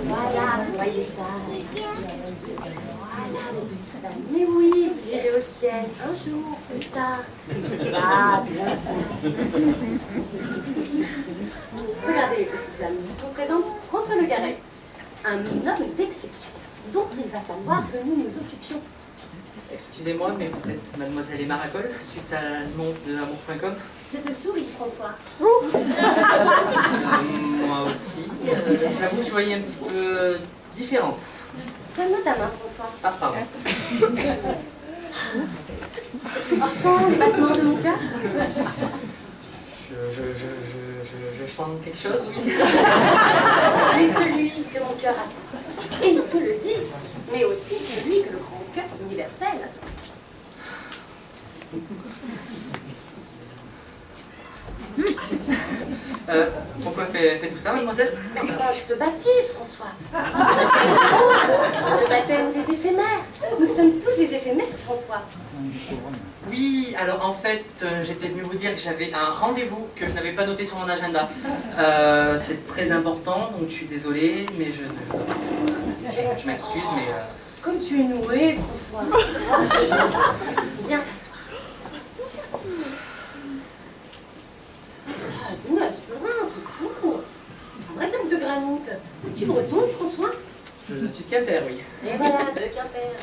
Voilà, soyez sages. Voilà, mes petites amies. Mais oui, vous irez au ciel un jour, plus tard. Ah, bien sage. Regardez, les petites amies, je vous présente François Le Garret, un homme d'exception dont il va falloir que nous nous occupions. Excusez-moi, mais vous êtes mademoiselle Emma Racol, suite à l'annonce de amour.com. Je te souris, François. Moi aussi. J'avoue, je voyais un petit peu différente. Donne-moi ta main, François. Ah, pardon. Est-ce que tu sens les battements de mon cœur? Je chante quelque chose, oui. Tu es celui que mon cœur attend. Et il te le dit, mais aussi celui que le grand cœur universel attend. Pourquoi fait tout ça, mademoiselle? Enfin, je te baptise, François. Le baptême des éphémères. Nous sommes tous des éphémères, François. Oui, alors en fait, j'étais venu vous dire que j'avais un rendez-vous que je n'avais pas noté sur mon agenda. C'est très important, donc je suis désolée, mais je dois partir. Je m'excuse, mais... Comme tu es noué, François. Viens t'asseoir. Ah, nous, Asplerin, c'est fou. Un vrai bloc de granit. Tu breton, François? Je suis de Quimper, oui. Et voilà, de Quimper.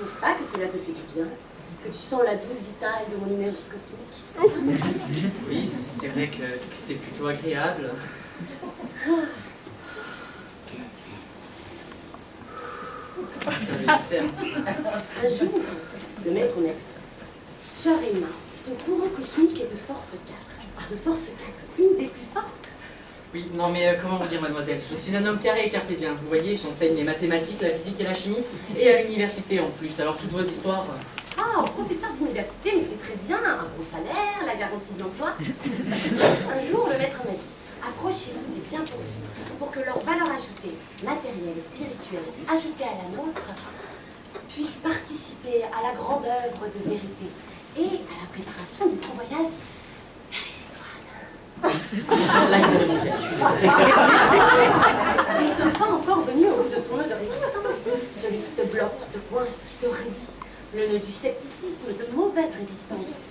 N'est-ce pas que cela te fait du bien? Que tu sens la douce vitale de mon énergie cosmique? Oui, c'est vrai que c'est plutôt agréable. Ça va le faire. Un jour, le maître honnête, Sœur Emma, ton courant cosmique est de force 4. De force 4, une des plus fortes. Oui, non mais comment vous dire, mademoiselle, je suis un homme carré et cartésien. Vous voyez, j'enseigne les mathématiques, la physique et la chimie, et à l'université en plus. Alors toutes vos histoires... Ah, professeur d'université, mais c'est très bien, un bon salaire, la garantie de l'emploi. Un jour, le maître m'a dit, approchez-vous des biens pour que leur valeur ajoutée, matérielle et spirituelle, ajoutée à la nôtre, puisse participer à la grande œuvre de vérité et à la préparation du grand voyage vers les étoiles. Là, il faut manger. Nous ne sommes pas encore venus au bout de ton nœud de résistance, celui qui te bloque, qui te coince, qui te raidit, le nœud du scepticisme, de mauvaise résistance,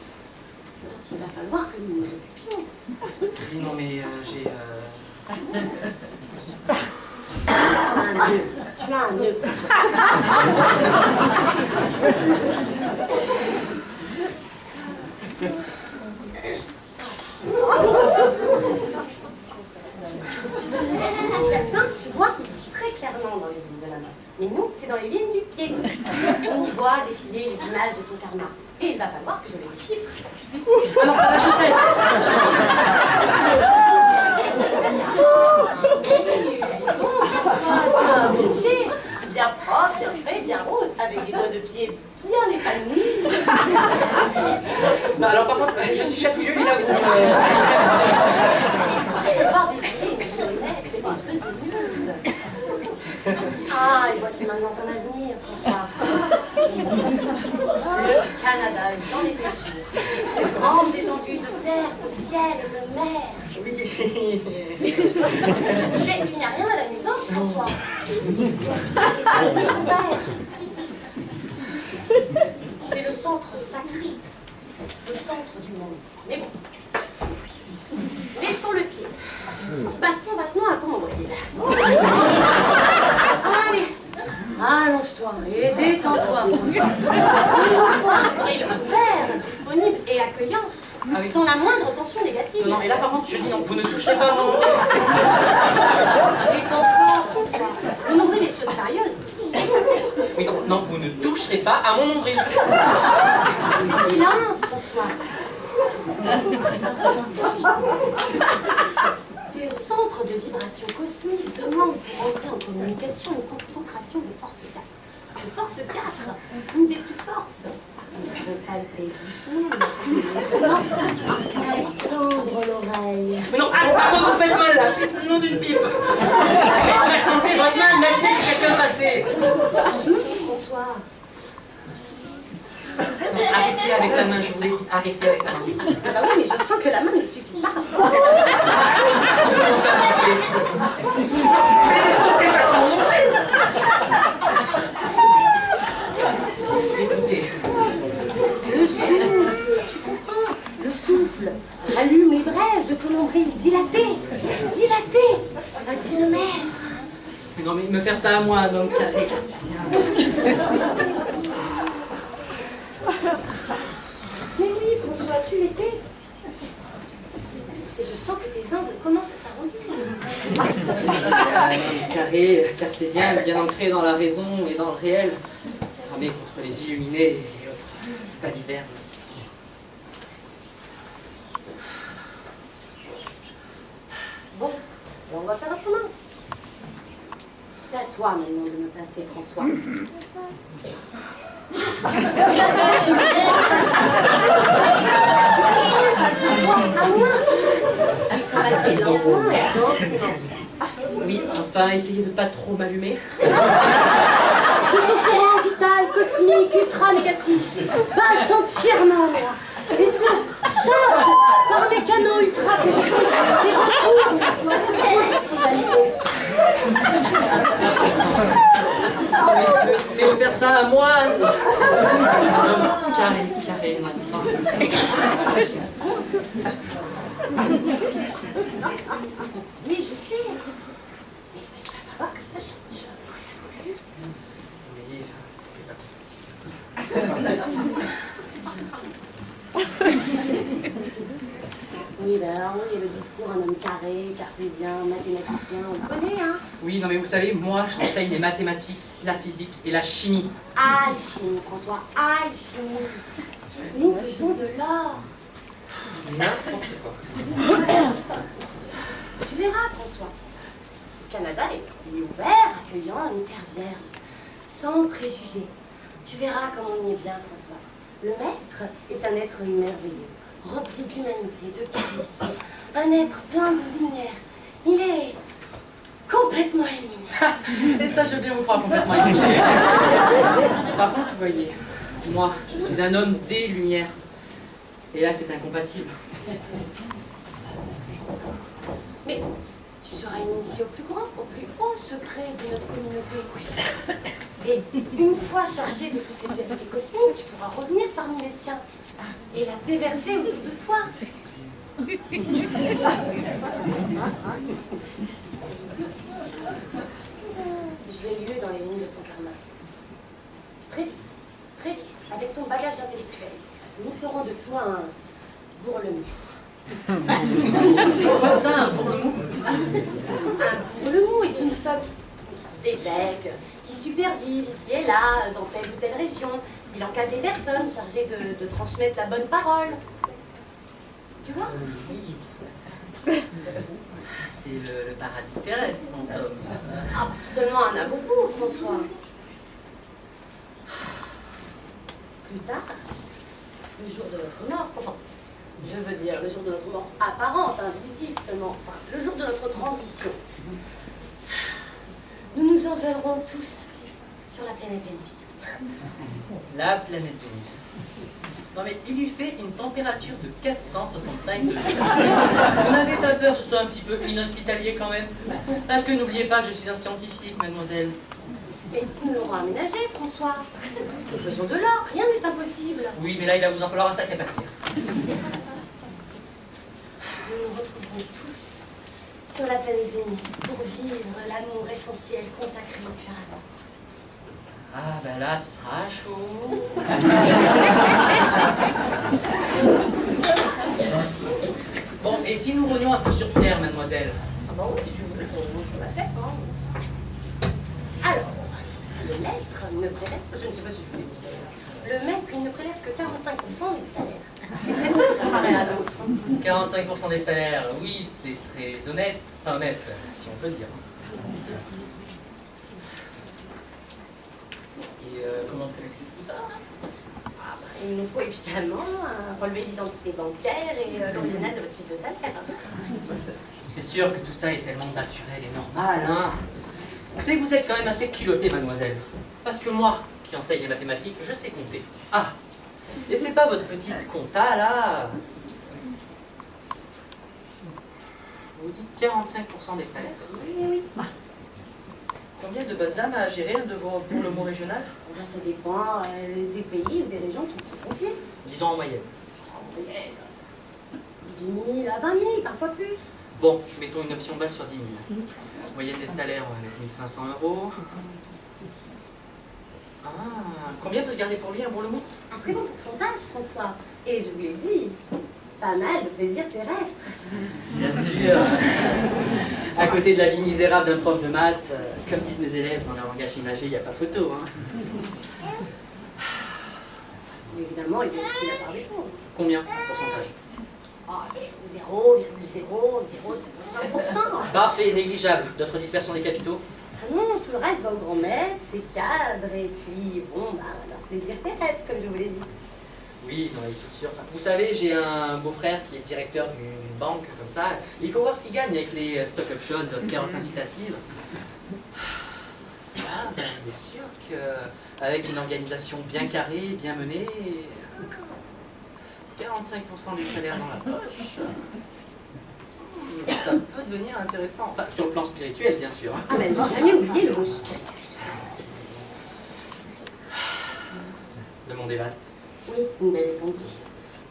dont il va falloir que nous nous occupions. Oui, non mais j'ai... Un nœud. Tu as un nœud. Certains, tu vois, ils lisent très clairement dans les lignes de la main. Mais nous, c'est dans les lignes du pied. On y voit défiler les images de ton karma. Et il va falloir que je les chiffre. Ah non, pas la chaussette. François, tu as un beau pied, bien propre, bien frais, bien rose, avec des doigts de pied bien épanouis. Bah alors par contre, je suis chatouilleux, il a vous... Je peux voir défiler une lunette et des besogneuse. Ah, et voici maintenant ton avenir, François. Le Canada, j'en étais sûre. Une grande étendue de terre, de ciel et de mer. Oui. Mais il n'y a rien à l'amusant, François. Ton pied est ouvert. C'est le centre sacré, le centre du monde. Mais bon, laissons le pied. Passons maintenant à ton nombril. Allez, allonge-toi et détends-toi, François. Un nombril ouvert, disponible et accueillant, sans la moindre tension négative. Non, mais là par contre, je dis non, vous ne toucherez pas à mon nombril. Détends-toi, François. Le nombril est chose sérieuse. Oui, non, vous ne toucherez pas à mon nombril. Silence, François. Tes centres de vibration cosmique demandent pour entrer en communication une concentration de force 4. De force 4, une des plus fortes. Il faut palper doucement, merci, justement. Tendre l'oreille. Mais non, par contre, vous faites mal là, le nom d'une pipe. Faites-moi compter votre main, imaginez que quelqu'un passait. Doucement, François. François. Non, arrêtez avec la main, je vous l'ai dit, arrêtez avec la main. Ah bah oui, mais je sens que la main ne suffit pas. Comment ça se fait? Écoutez, Le souffle, tu comprends? Le souffle rallume les braises de ton nombril dilaté. Dilaté, a dit le maître. mais non mais me faire ça à moi, un homme carré cartésien. Mais oui, François, tu l'étais. Et je sens que tes angles commencent à s'arrondir. Un homme carré cartésien, bien ancré dans la raison et dans le réel, armé contre les illuminés et autres balivernes. Bon, alors on va faire autrement. C'est à toi maintenant de me passer, François. Passe de toi à moi. Il faut passer lentement et gentiment. Oui, enfin, essayez de pas trop m'allumer. Tout au courant vital, cosmique, ultra négatif passe entièrement à moi et se charge par un mécano ultra positif et retourne positif à niveau. Mais me faire ça à moi, un homme carré maintenant. Oui, je sais. Mais ça, il va falloir que ça change. Mais c'est pas possible. Oui, ben alors oui, le discours, un homme carré, cartésien, mathématicien, on le connaît, hein. Oui, non mais vous savez, moi j'enseigne les mathématiques, la physique et la chimie. Alchimie, François, alchimie. Nous faisons de l'or. N'importe quoi. Tu verras, François. Le Canada est un pays ouvert, accueillant une terre vierge, sans préjugés. Tu verras comme on y est bien, François. Le maître est un être merveilleux, rempli d'humanité, de charisme, un être plein de lumière. Il est complètement illuminé. Et ça, je veux bien vous croire complètement illuminé. Par contre, vous voyez, moi, je suis un homme des lumières. Et là, c'est incompatible. Mais tu seras initié au plus grand, au plus haut secret de notre communauté. Et une fois chargé de toutes ces vérités cosmiques, tu pourras revenir parmi les tiens et la déverser autour de toi. Je l'ai lu dans les lignes de ton karma. Très vite, avec ton bagage intellectuel, nous ferons de toi un bourlemou. C'est quoi ça, un bourlemou? Un bourlemou est une sorte d'évêque qui supervise ici et là, dans telle ou telle région. Il encadre les personnes chargées de transmettre la bonne parole. Tu vois? Oui. C'est le paradis terrestre, en somme. Ah, seulement un a beaucoup, François. Plus tard, le jour de notre mort, enfin, je veux dire le jour de notre mort apparente, invisible seulement, enfin, le jour de notre transition, nous nous envolerons tous sur la planète Vénus. La planète Vénus. Non mais il lui fait une température de 465 degrés. Vous n'avez pas peur que ce soit un petit peu inhospitalier quand même? Parce que n'oubliez pas que je suis un scientifique, mademoiselle. Mais nous l'aurons aménagé, François. Nous faisons de l'or, rien n'est impossible. Oui, mais là il va vous en falloir un sacré paquet. Nous nous retrouverons tous sur la planète Vénus pour vivre l'amour essentiel consacré au pur amour. Ah ben là, ce sera chaud. Bon, et si nous revenions un peu sur Terre, mademoiselle? Ah bah oui, je vous sur la tête, hein. Alors, le maître ne prélève, je ne sais pas si je vous l'ai dit d'ailleurs, le maître, il ne prélève que 45% des salaires. C'est très peu comparé à d'autres. 45% des salaires, oui, c'est très honnête. Enfin, honnête, si on peut dire. Et comment collecter tout ça? Ah bah, il nous faut évidemment un relevé d'identité bancaire et l'original de votre fiche de salaire. C'est sûr que tout ça est tellement naturel et normal, hein. Vous savez que vous êtes quand même assez culottée, mademoiselle. Parce que moi, qui enseigne les mathématiques, je sais compter. Ah, et c'est pas votre petite compta, là. Vous dites 45% des salaires. Oui. Combien de bonnes âmes à gérer pour le mot régional? Ben, ça dépend des pays ou des régions qui sont confiées. Disons en moyenne. En moyenne, 10 000 à 20 000, parfois plus. Bon, mettons une option basse sur 10 000. Moyenne des salaires, on va mettre 1 500 €. Ah, combien peut se garder pour lui, un bourlemont? Un très bon pourcentage, François. Et je vous l'ai dit, pas mal de plaisir terrestre. Bien sûr. À côté de la vie misérable d'un prof de maths, comme disent mes élèves dans leur langage imagé, il n'y a pas photo. Hein. Mais évidemment, il y a aussi la part des pauvres. Combien, en pourcentage? 0,005%. Parfait, négligeable. D'autres dispersions des capitaux? Ah non, tout le reste va au grand maître, ses cadres, et puis, bon, bah, leur plaisir terrestre, comme je vous l'ai dit. Oui, non, c'est sûr. Enfin, vous savez, j'ai un beau-frère qui est directeur d'une banque, comme ça. Il faut voir ce qu'il gagne avec les stock options, les carottes incitatives. Ah, ben, il est sûr qu'avec une organisation bien carrée, bien menée, 45% des salaires dans la poche, ça peut devenir intéressant. Enfin, sur le plan spirituel, bien sûr. Ah, mais ne jamais oublier le mot spirituel. Le monde est vaste. Oui, une belle étendue.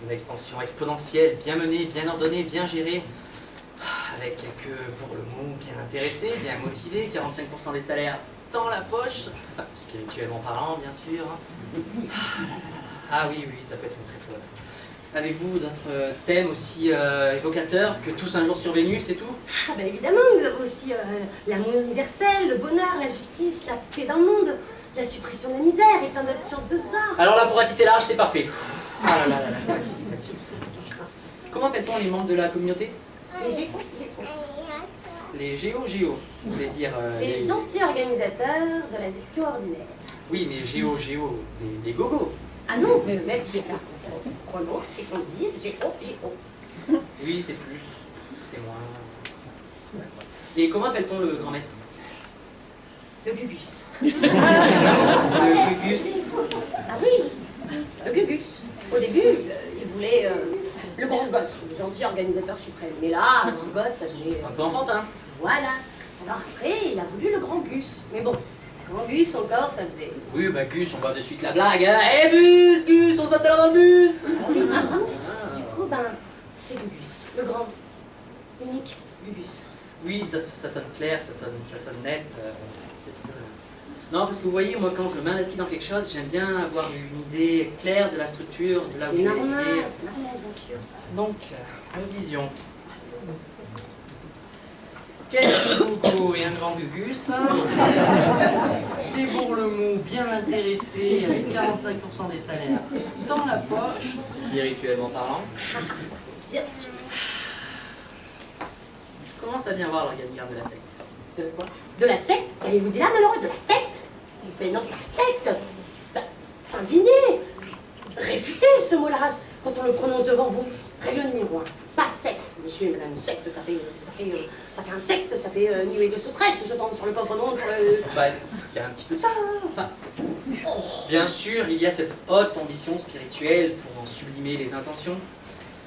Une expansion exponentielle, bien menée, bien ordonnée, bien gérée, avec quelques bourlemons bien intéressés, bien motivés, 45% des salaires dans la poche, enfin, spirituellement parlant, bien sûr. Ah oui, oui, ça peut être une très bonne. Avez-vous d'autres thèmes aussi évocateurs que tous un jour sur Vénus et tout? Ah, ben évidemment, nous avons aussi l'amour universel, le bonheur, la justice, la paix dans le monde, la suppression de la misère et plein d'autres sciences de ce genre. Alors là, pour ratisser large, c'est parfait. Ah là là là là, c'est magnifique. Comment appelle-t-on les membres de la communauté? Les géos. Les géo. Vous voulez dire... Les gentils organisateurs de la gestion ordinaire. Oui, mais géo, les gogos. Ah non, le maître des faire prenons, c'est qu'on dise géo. Oui, c'est plus, c'est moins... Et comment appelle-t-on le grand maître? Le gugus. Le gugus. Ah oui, le gugus. Au début, il voulait le grand gosse, le gentil organisateur suprême. Mais là, le grand gosse, ça faisait... Un peu enfantin. Voilà. Alors après, il a voulu le grand gus. Mais bon, grand gus encore, ça faisait... Oui, bah Gus, on voit de suite la blague. Hein. Eh Gus, on se voit tout à l'heure dans le bus. Du coup, ben, c'est Gugus, le grand, unique Gugus. Oui, ça sonne clair, ça sonne net. Non, parce que vous voyez, moi, quand je m'investis dans quelque chose, j'aime bien avoir une idée claire de la structure, de là où C'est je vais normal, écrire. c'est normal, bien sûr. Donc, une vision. Quelques gogos et un grand gugus. Des bourlemous bien intéressés avec 45% des salaires dans la poche, spirituellement parlant. Bien sûr. Je commence à bien voir l'organigramme de la secte. De quoi? De la secte? Qu'avez-vous dit là, malheureux? De la secte? Mais non, la secte! Ben, s'indigner! Réfuter ce mot-là quand on le prononce devant vous. Règle numéro 1. Pas secte, monsieur et madame. Secte, ça fait un secte, ça fait nuée de sauterelles se jetant sur le pauvre monde pour le... Bah, il y a un petit peu de ça. Hein. Enfin, bien sûr, il y a cette haute ambition spirituelle pour en sublimer les intentions.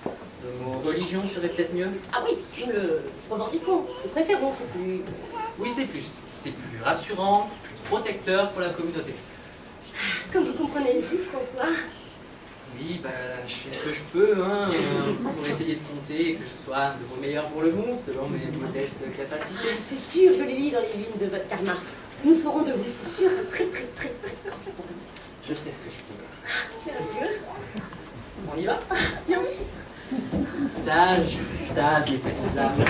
Le mot religion serait peut-être mieux. Ah oui, nous le revendiquons. Nous préférons, c'est plus... Oui, c'est plus rassurant, plus protecteur pour la communauté. Comme vous comprenez vite, François. Oui, bah, je fais ce que je peux hein, pour essayer de compter et que je sois un de vos meilleurs pour le monde, selon mes modestes capacités. C'est sûr, je l'ai lu dans les lignes de votre karma. Nous ferons de vous, c'est sûr, un très très très très grand pour nous. Je fais ce que je peux. Merveilleux. On y va? Bien sûr. Sage, mes petites âmes.